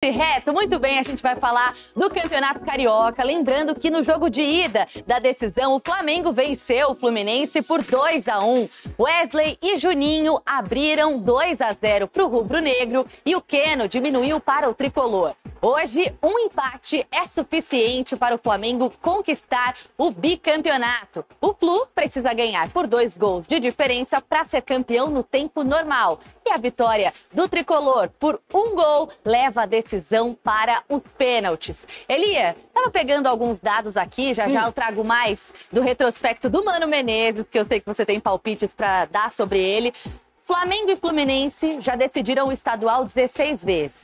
Reto, muito bem, a gente vai falar do Campeonato Carioca, lembrando que no jogo de ida da decisão, o Flamengo venceu o Fluminense por 2-1. Wesley e Juninho abriram 2-0 para o rubro-negro e o Keno diminuiu para o tricolor. Hoje, um empate é suficiente para o Flamengo conquistar o bicampeonato. O Flu precisa ganhar por 2 gols de diferença para ser campeão no tempo normal. E a vitória do tricolor por 1 gol leva a decisão para os pênaltis. Elia, estava pegando alguns dados aqui, já eu trago mais do retrospecto do Mano Menezes, que eu sei que você tem palpites para dar sobre ele. Flamengo e Fluminense já decidiram o estadual 16 vezes.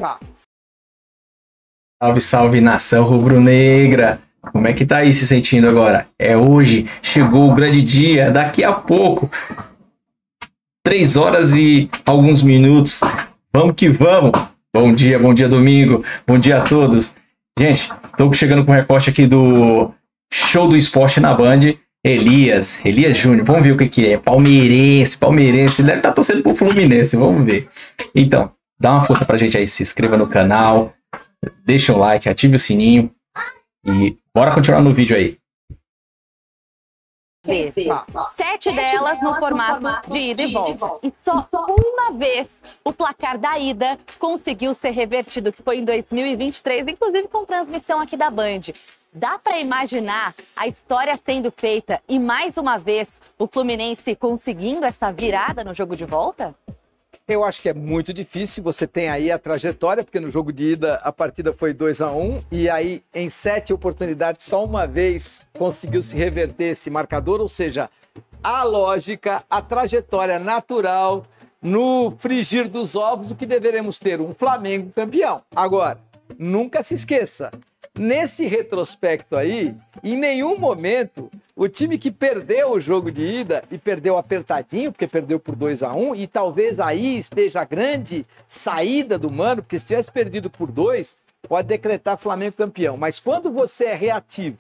Salve, salve, nação rubro-negra! Como é que tá aí se sentindo agora? É hoje, chegou o grande dia, daqui a pouco. 3 horas e alguns minutos. Vamos que vamos! Bom dia domingo, bom dia a todos. Gente, tô chegando com o recorte aqui do Show do Esporte na Band. Elias Júnior, vamos ver o que é. Palmeirense, ele deve estar torcendo pro Fluminense, vamos ver. Então, dá uma força pra gente aí, se inscreva no canal, deixa o like, ative o sininho e bora continuar no vídeo aí. 7 delas no formato de ida e volta. E só uma vez o placar da ida conseguiu ser revertido, que foi em 2023, inclusive com transmissão aqui da Band. Dá para imaginar a história sendo feita e mais uma vez o Fluminense conseguindo essa virada no jogo de volta? Eu acho que é muito difícil, você tem aí a trajetória, porque no jogo de ida a partida foi 2-1, e aí em 7 oportunidades só uma vez conseguiu se reverter esse marcador, ou seja, a lógica, a trajetória natural, no frigir dos ovos, o que deveremos ter? Um Flamengo campeão. Agora, nunca se esqueça, nesse retrospecto aí, em nenhum momento, o time que perdeu o jogo de ida e perdeu apertadinho, porque perdeu por 2-1, e talvez aí esteja a grande saída do Mano, porque se tivesse perdido por 2, pode decretar Flamengo campeão. Mas quando você é reativo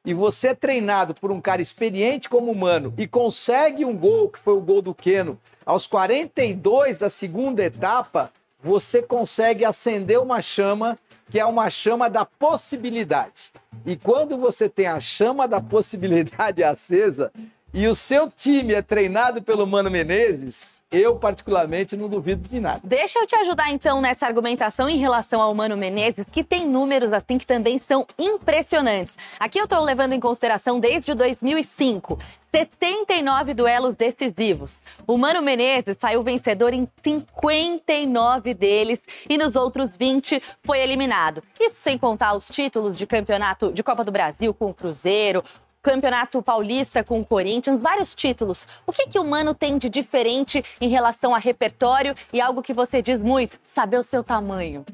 e você é treinado por um cara experiente como o Mano e consegue um gol, que foi o gol do Keno, aos 42 da segunda etapa, você consegue acender uma chama, que é uma chama da possibilidade. E quando você tem a chama da possibilidade acesa e o seu time é treinado pelo Mano Menezes, eu particularmente não duvido de nada. Deixa eu te ajudar então nessa argumentação em relação ao Mano Menezes, que tem números assim que também são impressionantes. Aqui eu estou levando em consideração desde 2005. 79 duelos decisivos. O Mano Menezes saiu vencedor em 59 deles e nos outros 20 foi eliminado. Isso sem contar os títulos de campeonato de Copa do Brasil com o Cruzeiro, Campeonato Paulista com o Corinthians, vários títulos. O que o Mano tem de diferente em relação a repertório e algo que você diz muito, saber o seu tamanho?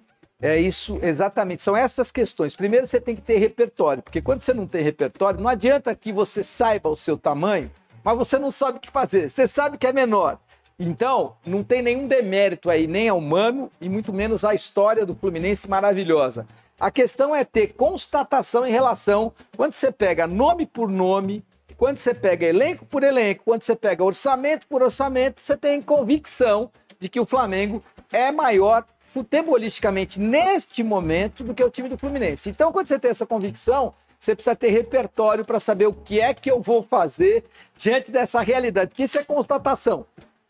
É isso, exatamente. São essas questões. Primeiro, você tem que ter repertório, porque quando você não tem repertório, não adianta que você saiba o seu tamanho, mas você não sabe o que fazer. Você sabe que é menor. Então, não tem nenhum demérito aí, nem ao Mano e muito menos à história do Fluminense maravilhosa. A questão é ter constatação em relação, quando você pega nome por nome, quando você pega elenco por elenco, quando você pega orçamento por orçamento, você tem convicção de que o Flamengo é maior futebolisticamente neste momento do que o time do Fluminense. Então, quando você tem essa convicção, você precisa ter repertório para saber o que é que eu vou fazer diante dessa realidade, porque isso é constatação.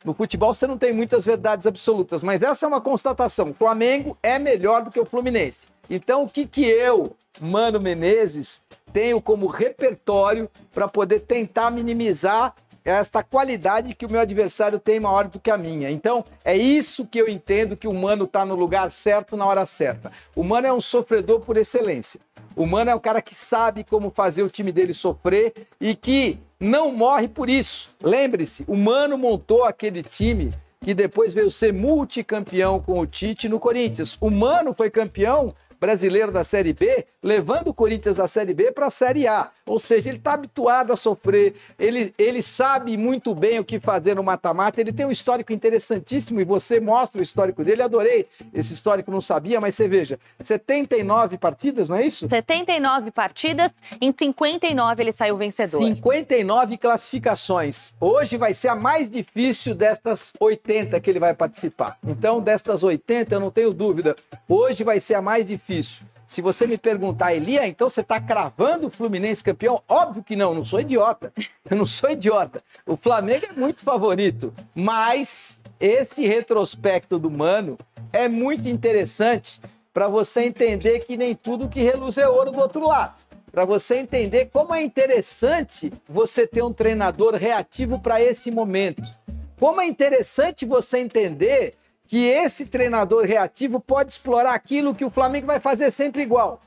No futebol você não tem muitas verdades absolutas, mas essa é uma constatação. O Flamengo é melhor do que o Fluminense. Então, o que eu, Mano Menezes, tenho como repertório para poder tentar minimizar esta qualidade que o meu adversário tem maior do que a minha? Então, é isso que eu entendo que o Mano está no lugar certo, na hora certa. O Mano é um sofredor por excelência. O Mano é um cara que sabe como fazer o time dele sofrer e que não morre por isso. Lembre-se, o Mano montou aquele time que depois veio ser multicampeão com o Tite no Corinthians. O Mano foi campeão brasileiro da Série B, levando o Corinthians da Série B para a Série A. Ou seja, ele está habituado a sofrer, ele sabe muito bem o que fazer no mata-mata, ele tem um histórico interessantíssimo e você mostra o histórico dele. Adorei esse histórico, não sabia, mas você veja, 79 partidas, não é isso? 79 partidas, em 59 ele saiu vencedor. 59 classificações. Hoje vai ser a mais difícil destas 80 que ele vai participar. Então, destas 80, eu não tenho dúvida, hoje vai ser a mais difícil. Se você me perguntar, Elia, então você está cravando o Fluminense campeão? Óbvio que não sou idiota. Eu não sou idiota. O Flamengo é muito favorito, mas esse retrospecto do Mano é muito interessante para você entender que nem tudo que reluz é ouro do outro lado. Para você entender como é interessante você ter um treinador reativo para esse momento. Como é interessante você entender que esse treinador reativo pode explorar aquilo que o Flamengo vai fazer sempre igual.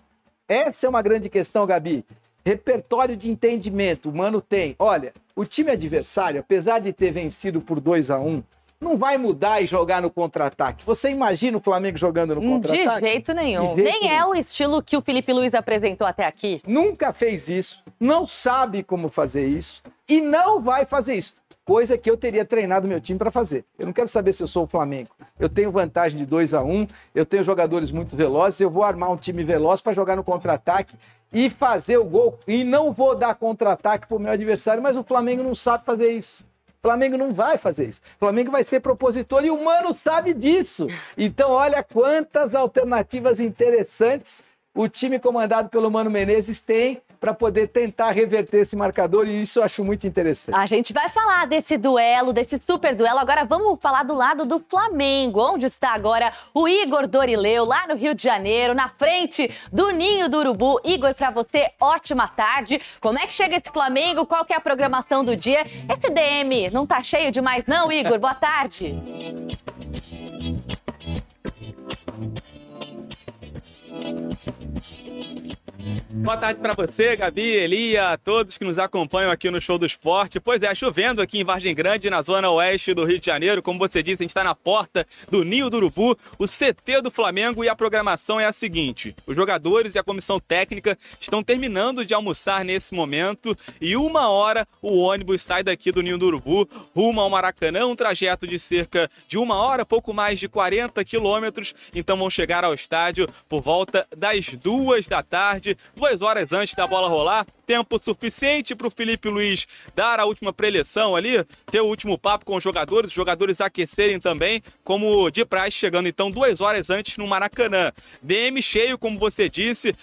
Essa é uma grande questão, Gabi. Repertório de entendimento, o Mano tem. Olha, o time adversário, apesar de ter vencido por 2-1, não vai mudar e jogar no contra-ataque. Você imagina o Flamengo jogando no contra-ataque? De jeito nenhum. Nem é o estilo que o Felipe Luiz apresentou até aqui. Nunca fez isso, não sabe como fazer isso e não vai fazer isso. Coisa que eu teria treinado meu time para fazer. Eu não quero saber se eu sou o Flamengo. Eu tenho vantagem de 2-1, eu tenho jogadores muito velozes, eu vou armar um time veloz para jogar no contra-ataque e fazer o gol. E não vou dar contra-ataque para o meu adversário, mas o Flamengo não sabe fazer isso. O Flamengo não vai fazer isso. O Flamengo vai ser propositor e o Mano sabe disso. Então, olha quantas alternativas interessantes o time comandado pelo Mano Menezes tem para poder tentar reverter esse marcador, e isso eu acho muito interessante. A gente vai falar desse duelo, desse super duelo. Agora vamos falar do lado do Flamengo, onde está agora o Igor Dorileu, lá no Rio de Janeiro, na frente do Ninho do Urubu. Igor, para você, ótima tarde. Como é que chega esse Flamengo? Qual que é a programação do dia? Esse DM não tá cheio demais não, Igor? Boa tarde. Boa tarde para você, Gabi, Elia, a todos que nos acompanham aqui no Show do Esporte. Pois é, chovendo aqui em Vargem Grande, na zona oeste do Rio de Janeiro. Como você disse, a gente está na porta do Ninho do Urubu, o CT do Flamengo, e a programação é a seguinte: os jogadores e a comissão técnica estão terminando de almoçar nesse momento e 1h o ônibus sai daqui do Ninho do Urubu rumo ao Maracanã, um trajeto de cerca de 1h, pouco mais de 40 quilômetros. Então vão chegar ao estádio por volta das 2 da tarde, 2 horas antes da bola rolar. Tempo suficiente para o Felipe Luiz dar a última preleção ali, ter o último papo com os jogadores aquecerem também, como de praxe, chegando então 2 horas antes no Maracanã. DM cheio, como você disse,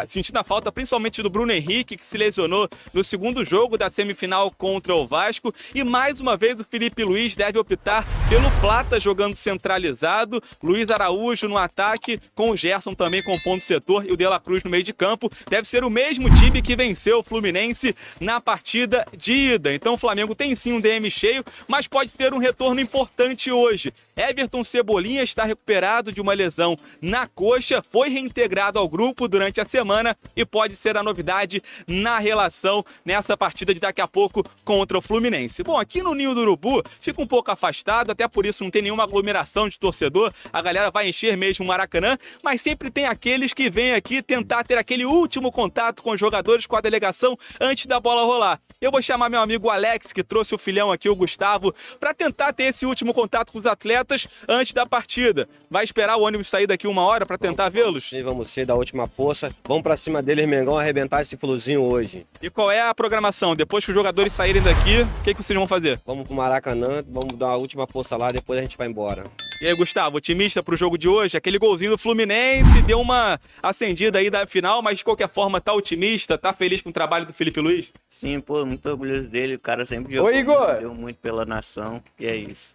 sentindo a falta principalmente do Bruno Henrique, que se lesionou no segundo jogo da semifinal contra o Vasco, e mais uma vez o Felipe Luiz deve optar pelo Plata jogando centralizado, Luiz Araújo no ataque, com o Gerson também compondo o setor e o De La Cruz no meio de campo. Deve ser o mesmo time que venceu o Fluminense na partida de ida. Então o Flamengo tem sim um DM cheio, mas pode ter um retorno importante hoje. Everton Cebolinha está recuperado de uma lesão na coxa, foi reintegrado ao grupo durante a semana e pode ser a novidade na relação nessa partida de daqui a pouco contra o Fluminense. Bom, aqui no Ninho do Urubu fica um pouco afastado, até por isso não tem nenhuma aglomeração de torcedor, a galera vai encher mesmo o Maracanã, mas sempre tem aqueles que vêm aqui tentar ter aquele último contato com os jogadores, com a delegação, antes da bola rolar. Eu vou chamar meu amigo Alex, que trouxe o filhão aqui, o Gustavo, para tentar ter esse último contato com os atletas antes da partida. Vai esperar o ônibus sair daqui 1h para tentar vê-los? Vamos ser da última força. Vamos para cima deles, Mengão, arrebentar esse fluzinho hoje. E qual é a programação? Depois que os jogadores saírem daqui, o que vocês vão fazer? Vamos pro Maracanã, vamos dar a última força lá, depois a gente vai embora. E aí, Gustavo, otimista pro jogo de hoje? Aquele golzinho do Fluminense deu uma acendida aí da final, mas de qualquer forma tá otimista, tá feliz com o trabalho do Felipe Luiz? Sim, pô, muito orgulhoso dele, o cara sempre jogou, deu muito pela nação, e é isso.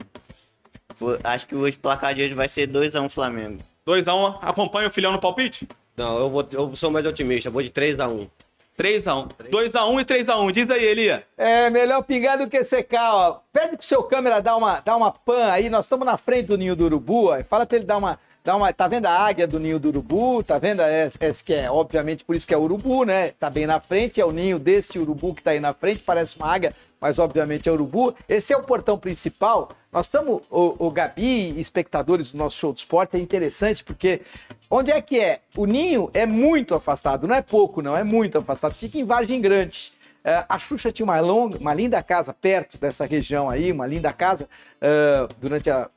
Acho que o placar de hoje vai ser 2-1 Flamengo. 2-1, acompanha o filhão no palpite? Não, eu sou mais otimista, vou de 3-1. 3-1. 2-1 e 3-1. Diz aí, Elia. É melhor pingar do que secar, ó. Pede pro seu câmera dar uma pan aí. Nós estamos na frente do Ninho do Urubu, ó. Fala pra ele dar uma... Tá vendo a águia do Ninho do Urubu? Tá vendo? Essa que é, obviamente, por isso que é urubu, né? Tá bem na frente, é o ninho desse urubu que tá aí na frente, parece uma águia, mas obviamente é urubu. Esse é o portão principal. Nós estamos, o Gabi, espectadores do nosso Show do Esporte, é interessante porque Onde é que é? O Ninho é muito afastado, não é pouco não, é muito afastado, fica em Vargem Grande. A Xuxa tinha uma linda casa perto dessa região aí, uma linda casa,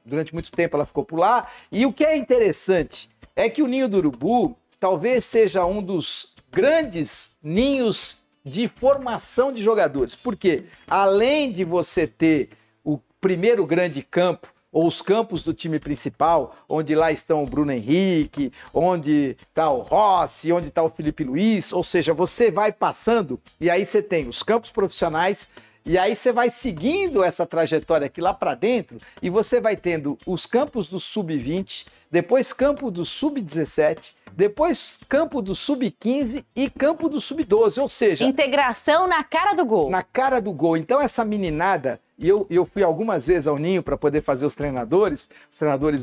durante muito tempo ela ficou por lá. E o que é interessante é que o Ninho do Urubu talvez seja um dos grandes ninhos de formação de jogadores. Porque além de você ter o primeiro grande campo, ou os campos do time principal, onde lá estão o Bruno Henrique, onde está o Rossi, onde está o Felipe Luiz, ou seja, você vai passando e aí você tem os campos profissionais e aí você vai seguindo essa trajetória aqui lá para dentro e você vai tendo os campos do Sub-20, depois campo do Sub-17, depois campo do Sub-15 e campo do Sub-12, ou seja... integração na cara do gol. Na cara do gol. Então essa meninada... E eu fui algumas vezes ao Ninho para poder fazer os treinadores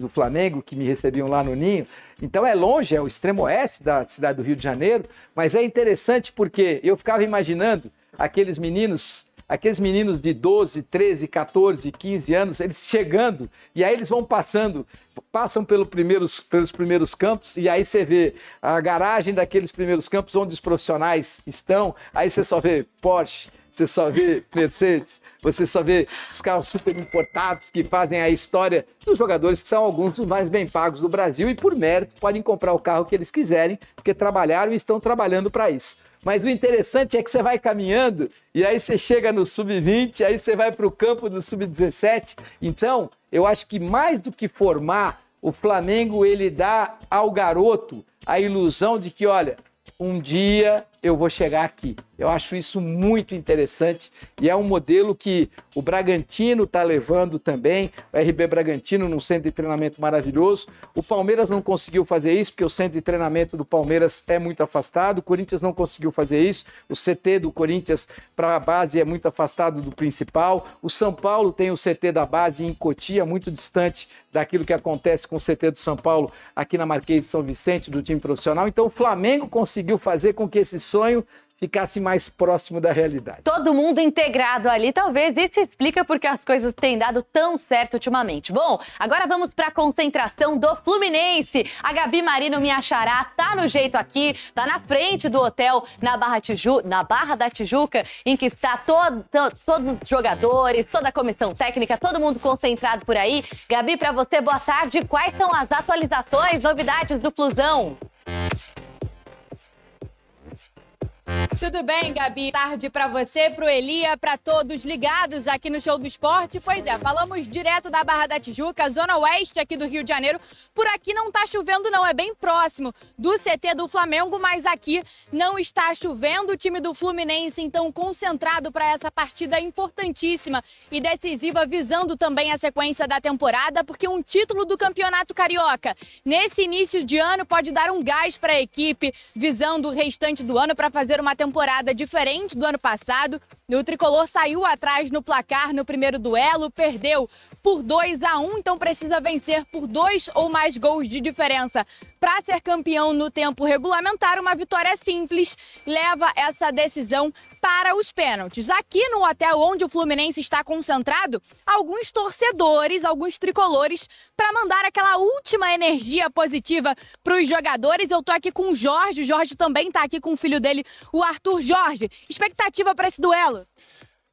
do Flamengo, que me recebiam lá no Ninho. Então é longe, é o extremo oeste da cidade do Rio de Janeiro, mas é interessante porque eu ficava imaginando aqueles meninos de 12, 13, 14, 15 anos, eles chegando, e aí eles passam pelos primeiros campos, e aí você vê a garagem daqueles primeiros campos onde os profissionais estão, aí você só vê Porsche, você só vê Mercedes, você só vê os carros super importados que fazem a história dos jogadores que são alguns dos mais bem pagos do Brasil e por mérito podem comprar o carro que eles quiserem, porque trabalharam e estão trabalhando para isso. Mas o interessante é que você vai caminhando e aí você chega no Sub-20, aí você vai para o campo do Sub-17. Então, eu acho que mais do que formar, o Flamengo ele dá ao garoto a ilusão de que, olha, um dia eu vou chegar aqui. Eu acho isso muito interessante e é um modelo que o Bragantino está levando também, o RB Bragantino num centro de treinamento maravilhoso. O Palmeiras não conseguiu fazer isso porque o centro de treinamento do Palmeiras é muito afastado, o Corinthians não conseguiu fazer isso, o CT do Corinthians para a base é muito afastado do principal, o São Paulo tem o CT da base em Cotia, muito distante daquilo que acontece com o CT do São Paulo aqui na Marquês de São Vicente, do time profissional. Então o Flamengo conseguiu fazer com que esse sonho ficasse mais próximo da realidade. Todo mundo integrado ali, talvez isso explica porque as coisas têm dado tão certo ultimamente. Bom, agora vamos para a concentração do Fluminense. A Gabi Marino, minha xará, tá no jeito aqui, tá na frente do hotel na Barra da Tijuca, em que está todos os jogadores, toda a comissão técnica, todo mundo concentrado por aí. Gabi, para você, boa tarde. Quais são as atualizações, novidades do Flusão? Tudo bem, Gabi? Tarde pra você, pro Elia, pra todos ligados aqui no Show do Esporte. Pois é, falamos direto da Barra da Tijuca, zona oeste aqui do Rio de Janeiro. Por aqui não tá chovendo não, é bem próximo do CT do Flamengo, mas aqui não está chovendo. O time do Fluminense, então, concentrado para essa partida importantíssima e decisiva, visando também a sequência da temporada, porque um título do Campeonato Carioca nesse início de ano pode dar um gás para a equipe, visando o restante do ano para fazer uma temporada diferente do ano passado. O tricolor saiu atrás no placar no primeiro duelo, perdeu por 2-1, então precisa vencer por 2 ou mais gols de diferença para ser campeão no tempo regulamentar. Uma vitória simples leva essa decisão para os pênaltis. Aqui no hotel onde o Fluminense está concentrado, alguns torcedores, alguns tricolores, para mandar aquela última energia positiva para os jogadores. Eu tô aqui com o Jorge também tá aqui com o filho dele, o Arthur. Jorge, expectativa para esse duelo?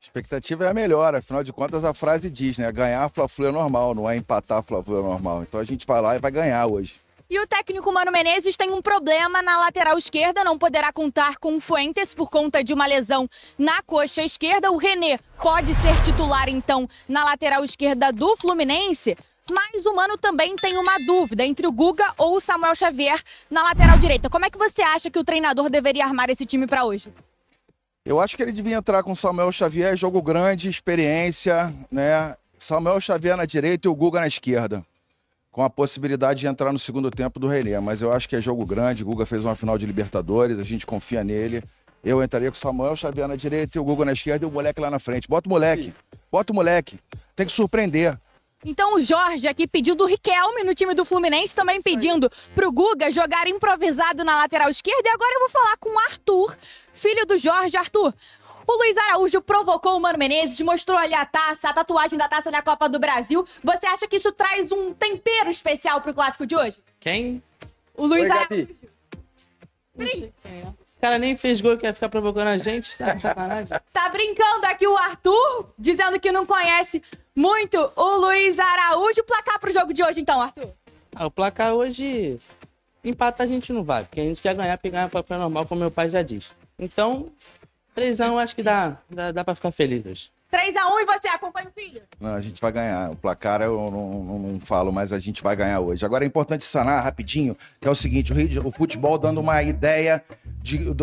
Expectativa é a melhor, afinal de contas a frase diz, né? Ganhar Fla-Flu é normal, não é empatar Fla-Flu é normal. Então a gente vai lá e vai ganhar hoje. E o técnico Mano Menezes tem um problema na lateral esquerda, não poderá contar com o Fuentes por conta de uma lesão na coxa esquerda. O René pode ser titular, então, na lateral esquerda do Fluminense. Mas o Mano também tem uma dúvida entre o Guga ou o Samuel Xavier na lateral direita. Como é que você acha que o treinador deveria armar esse time para hoje? Eu acho que ele devia entrar com o Samuel Xavier, jogo grande, experiência, né? Samuel Xavier na direita e o Guga na esquerda, com a possibilidade de entrar no segundo tempo do René. Mas eu acho que é jogo grande, o Guga fez uma final de Libertadores, a gente confia nele. Eu entraria com o Samuel Xavier na direita e o Guga na esquerda e o moleque lá na frente. Bota o moleque, tem que surpreender. Então o Jorge aqui pediu do Riquelme no time do Fluminense, também pedindo pro Guga jogar improvisado na lateral esquerda. E agora eu vou falar com o Arthur, filho do Jorge. Arthur, o Luiz Araújo provocou o Mano Menezes, mostrou ali a taça, a tatuagem da taça da Copa do Brasil. Você acha que isso traz um tempero especial pro clássico de hoje? Quem? O Luiz Araújo. O cara nem fez gol, quer ficar provocando a gente, tá de sacanagem. Tá brincando aqui o Arthur, dizendo que não conhece muito o Luiz Araújo. Placar pro jogo de hoje, então, Arthur? O placar hoje, empata a gente não vai, porque a gente quer ganhar, pegar papel normal, como meu pai já diz. Então, 3-1 acho que dá pra ficar feliz hoje. 3-1 e você acompanha o filho? Não, a gente vai ganhar. O placar eu não falo, mas a gente vai ganhar hoje. Agora é importante sanar rapidinho, que é o seguinte, o futebol dando uma ideia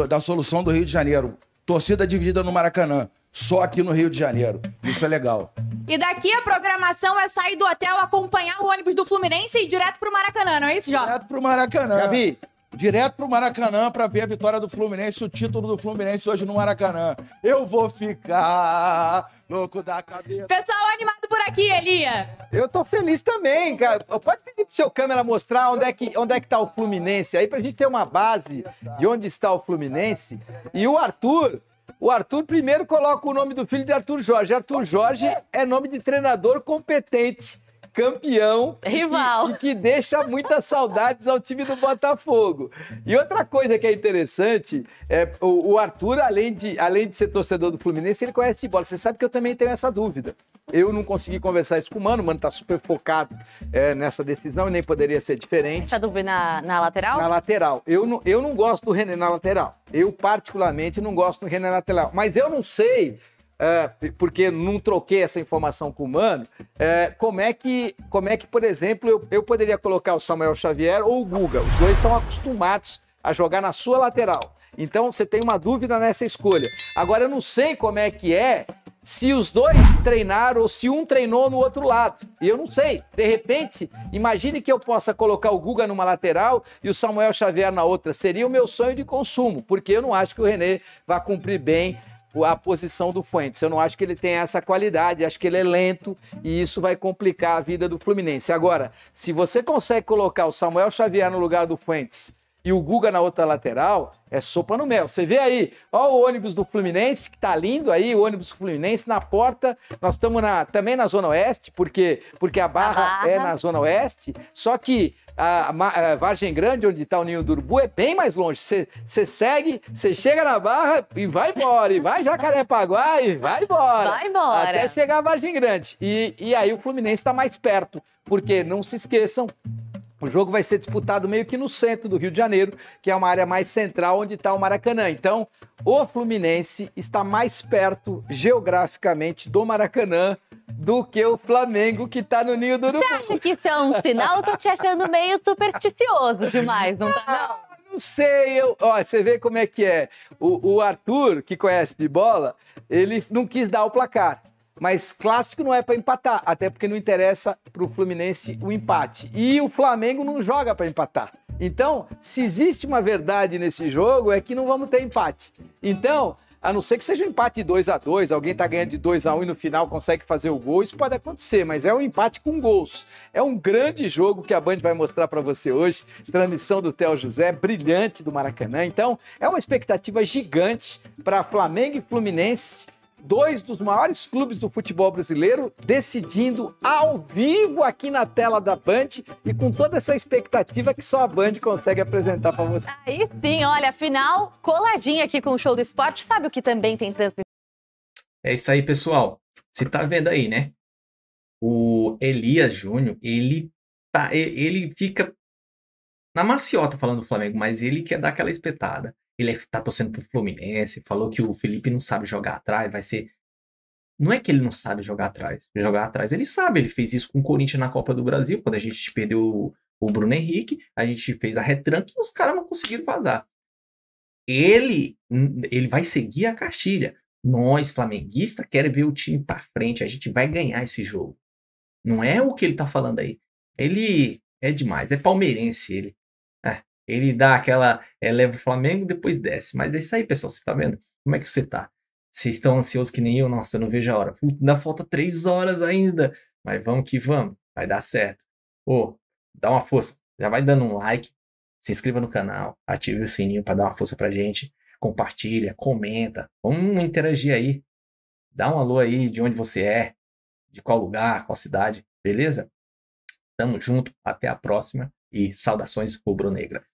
da solução do Rio de Janeiro. Torcida dividida no Maracanã, só aqui no Rio de Janeiro. Isso é legal. E daqui a programação é sair do hotel, acompanhar o ônibus do Fluminense e ir direto pro Maracanã, não é isso, Jota? Direto pro Maracanã. Gabi. Direto pro Maracanã pra ver a vitória do Fluminense, o título do Fluminense hoje no Maracanã. Eu vou ficar louco da cabeça. Pessoal animado por aqui, Elia. Eu tô feliz também, cara. Pode pedir pro seu câmera mostrar onde é que tá o Fluminense aí, pra gente ter uma base de onde está o Fluminense. E o Arthur primeiro coloca o nome do filho de Arthur Jorge. Arthur Jorge é nome de treinador competente, campeão, rival, e que deixa muitas saudades ao time do Botafogo. E outra coisa que é interessante, o Arthur, além de ser torcedor do Fluminense, ele conhece de bola. Você sabe que eu também tenho essa dúvida. Eu não consegui conversar isso com o Mano tá super focado nessa decisão e nem poderia ser diferente. Essa dúvida na lateral? Na lateral. Eu não gosto do René na lateral. Eu, particularmente, não gosto do René na lateral. Mas eu não sei... porque não troquei essa informação com o Mano, como é que, por exemplo, eu poderia colocar o Samuel Xavier ou o Guga. Os dois estão acostumados a jogar na sua lateral. Então, você tem uma dúvida nessa escolha. Agora, eu não sei como é que se os dois treinaram ou se um treinou no outro lado. E eu não sei. De repente, imagine que eu possa colocar o Guga numa lateral e o Samuel Xavier na outra. Seria o meu sonho de consumo, porque eu não acho que o René vai cumprir bem a posição do Fuentes. Eu não acho que ele tem essa qualidade, acho que ele é lento e isso vai complicar a vida do Fluminense. Agora, se você consegue colocar o Samuel Xavier no lugar do Fuentes e o Guga na outra lateral, é sopa no mel. Você vê aí, ó o ônibus do Fluminense, que tá lindo aí, o ônibus do Fluminense na porta. Nós estamos também na Zona Oeste, porque a Barra é na Zona Oeste, só que a Vargem Grande, onde está o Ninho do Urubu, é bem mais longe. Você segue, você chega na Barra e vai embora, e vai Jacarepaguá e vai embora. Vai embora. Até chegar a Vargem Grande. E aí o Fluminense está mais perto, porque não se esqueçam, o jogo vai ser disputado meio que no centro do Rio de Janeiro, que é uma área mais central onde está o Maracanã. Então, o Fluminense está mais perto geograficamente do Maracanã do que o Flamengo, que está no Ninho do Urubu. Você acha que isso é um sinal? Eu tô te achando meio supersticioso demais, não tá, não? Não sei, você vê como é que é. O Arthur, que conhece de bola, ele não quis dar o placar. Mas clássico não é para empatar, até porque não interessa para o Fluminense o empate. E o Flamengo não joga para empatar. Então, se existe uma verdade nesse jogo, é que não vamos ter empate. Então, a não ser que seja um empate de 2-2, alguém tá ganhando de 2-1 e no final consegue fazer o gol, isso pode acontecer, mas é um empate com gols. É um grande jogo que a Band vai mostrar para você hoje, transmissão do Theo José, brilhante do Maracanã. Então, é uma expectativa gigante para Flamengo e Fluminense, dois dos maiores clubes do futebol brasileiro, decidindo ao vivo aqui na tela da Band e com toda essa expectativa que só a Band consegue apresentar para você. Aí sim, olha, final coladinha aqui com o Show do Esporte. Sabe o que também tem transmissão? É isso aí, pessoal. Você tá vendo aí, né? O Elias Júnior, ele fica na maciota falando do Flamengo, mas ele quer dar aquela espetada. Ele tá torcendo pro Fluminense, falou que o Felipe não sabe jogar atrás, vai ser... Não é que ele não sabe jogar atrás. Jogar atrás, ele sabe. Ele fez isso com o Corinthians na Copa do Brasil, quando a gente perdeu o Bruno Henrique, a gente fez a retranca e os caras não conseguiram vazar. Ele vai seguir a cartilha. Nós, flamenguistas, queremos ver o time pra frente, a gente vai ganhar esse jogo. Não é o que ele tá falando aí. Ele é demais, é palmeirense ele. Ele dá aquela, leva o Flamengo, depois desce. Mas é isso aí, pessoal, você tá vendo? Como é que você tá? Vocês estão ansiosos que nem eu? Nossa, eu não vejo a hora. Ainda falta 3 horas ainda. Mas vamos que vamos, vai dar certo. Dá uma força, já vai dando um like, se inscreva no canal, ative o sininho para dar uma força pra gente, compartilha, comenta, vamos interagir aí. Dá um alô aí de onde você é, de qual lugar, qual cidade, beleza? Tamo junto, até a próxima e saudações rubro-negra.